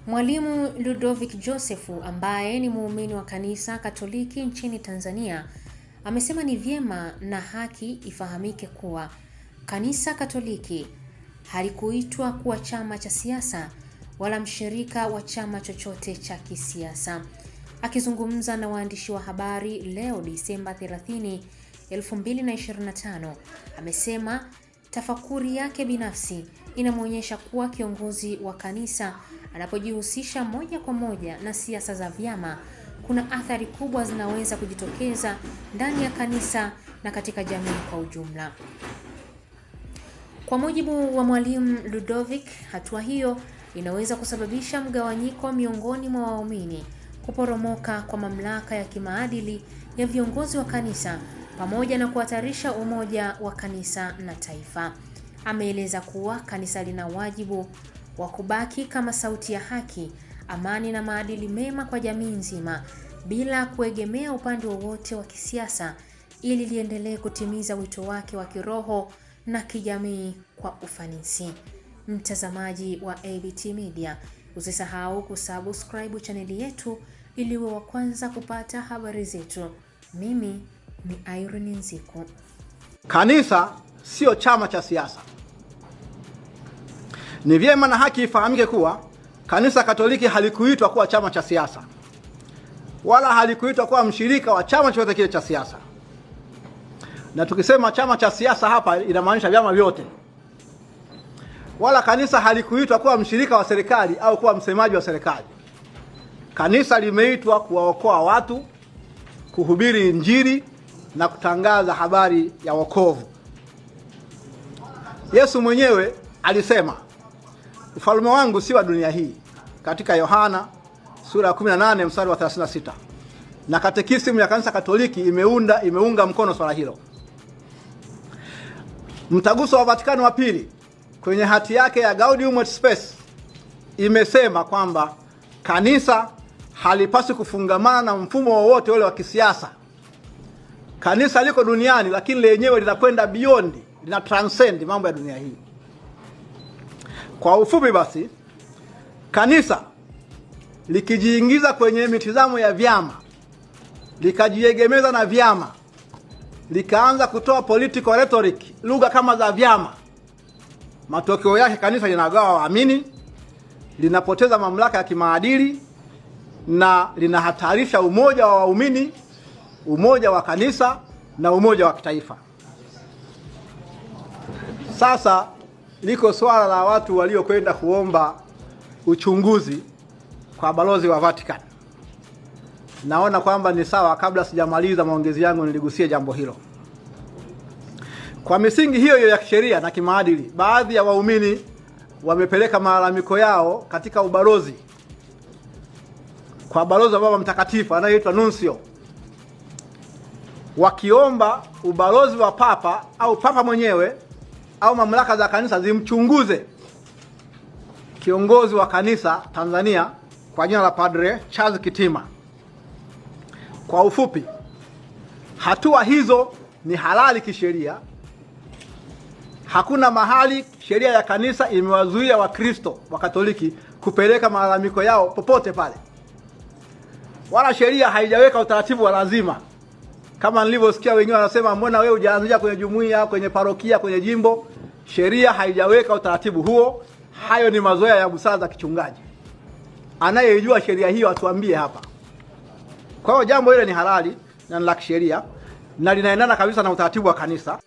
Mwalimu Ludovick Joseph ambaye ni muumini wa Kanisa Katoliki nchini Tanzania amesema ni vyema na haki ifahamike kuwa Kanisa Katoliki halikuitwa kuwa chama cha siasa wala mshirika wa chama chochote cha kisiasa. Akizungumza na waandishi wa habari leo Disemba 30, 2025, amesema tafakuri yake binafsi inamwonyesha kuwa kiongozi wa kanisa anapojihusisha moja kwa moja na siasa za vyama, kuna athari kubwa zinaweza kujitokeza ndani ya kanisa na katika jamii kwa ujumla. Kwa mujibu wa Mwalimu Ludovick, hatua hiyo inaweza kusababisha mgawanyiko miongoni mwa waumini, kuporomoka kwa mamlaka ya kimaadili ya viongozi wa kanisa, pamoja na kuhatarisha umoja wa kanisa na taifa. Ameeleza kuwa kanisa lina wajibu wa kubaki kama sauti ya haki, amani na maadili mema kwa jamii nzima bila kuegemea upande wowote wa kisiasa, ili liendelee kutimiza wito wake wa kiroho na kijamii kwa ufanisi. Mtazamaji wa ABT Media, usisahau kusubscribe chaneli yetu ili uwe wa kwanza kupata habari zetu. Mimi ni Irene Nziku. Kanisa sio chama cha siasa. Ni vyema na haki ifahamike kuwa Kanisa Katoliki halikuitwa kuwa chama cha siasa wala halikuitwa kuwa mshirika wa chama chochote kile cha siasa. Na tukisema chama cha siasa hapa inamaanisha vyama vyote. Wala kanisa halikuitwa kuwa mshirika wa serikali au kuwa msemaji wa serikali. Kanisa limeitwa kuwaokoa watu, kuhubiri Injili na kutangaza habari ya wokovu. Yesu mwenyewe alisema, ufalme wangu si wa dunia hii, katika Yohana sura ya 18 mstari wa 36. Na katekisimu ya Kanisa Katoliki imeunga mkono swala hilo. Mtaguso wa Vatikano wa pili kwenye hati yake ya Gaudium et Spes imesema kwamba kanisa halipaswi kufungamana na mfumo wowote ule wa kisiasa. Kanisa liko duniani, lakini lenyewe linakwenda beyond, lina transcend mambo ya dunia hii. Kwa ufupi basi, kanisa likijiingiza kwenye mitazamo ya vyama, likajiegemeza na vyama, likaanza kutoa political rhetoric, lugha kama za vyama, matokeo yake kanisa linagawa waamini, linapoteza mamlaka ya kimaadili na linahatarisha umoja wa waumini, umoja wa kanisa na umoja wa kitaifa. Sasa liko swala la watu waliokwenda kuomba uchunguzi kwa balozi wa Vatican. Naona kwamba ni sawa, kabla sijamaliza maongezi yangu niligusie jambo hilo. Kwa misingi hiyo ya kisheria na kimaadili, baadhi ya waumini wamepeleka malalamiko yao katika ubalozi, kwa balozi wa Baba Mtakatifu anayeitwa Nuncio, wakiomba ubalozi wa Papa au Papa mwenyewe au mamlaka za kanisa zimchunguze kiongozi wa kanisa Tanzania kwa jina la Padre Charles Kitima. Kwa ufupi, hatua hizo ni halali kisheria. Hakuna mahali sheria ya kanisa imewazuia Wakristo wa Katoliki kupeleka malalamiko yao popote pale. Wala sheria haijaweka utaratibu wa lazima. Kama nilivyosikia wengine wanasema, mbona wewe hujaanzia kwenye jumuiya, kwenye parokia, kwenye jimbo? Sheria haijaweka utaratibu huo. Hayo ni mazoea ya busara za kichungaji. Anayejua sheria hiyo atuambie hapa. Kwa hiyo jambo hilo ni halali na ni la kisheria na linaendana kabisa na utaratibu wa kanisa.